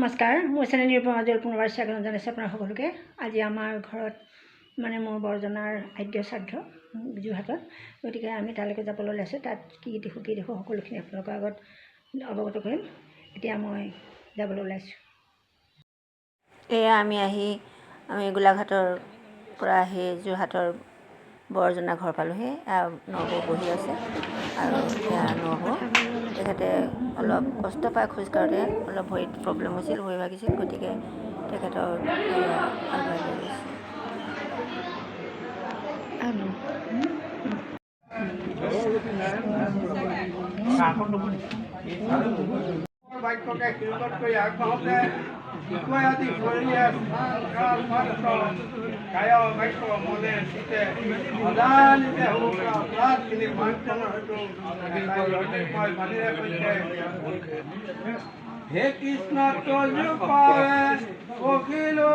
নমস্কাৰ, মোৰ চেনেল নিৰূপমাজল পুনৰবাৰ স্বাগতম জনাইছোঁ আপোনাৰ সকলোকে। আজি আমাৰ ঘৰত মানে মোৰ বৰজনাৰ আদ্য শ্ৰাদ্ধ যোৰহাটত, গতিকে আমি তালৈকে যাবলৈ ওলাইছোঁ। তাত কি দেখোঁ সকলোখিনি আপোনালোকৰ আগত অৱগত কৰিম। এতিয়া মই যাবলৈ ওলাইছোঁ। এয়া আমি গোলাঘাটৰ পৰা আহি যোৰহাটৰ বৰজনা ঘৰ পালোঁহি। নবৌ বহি আছে আৰু এয়া নবৌ, তেখেতে অলপ কষ্ট পায় খোজ কাঢ়োঁতে, অলপ ভৰিত প্ৰব্লেম হৈছিল, ভৰি ভাগিছিল, গতিকে তেখেতৰ আগুৱাই লৈ গৈছে। হে কৃষ্ণ তজু পায়ে অখিলো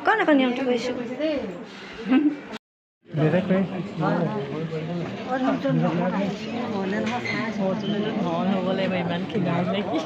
কাৰণা অকণ নিয়মটো কৰিছোঁ। হ'ব লাগিব ইমানখিনি নেকি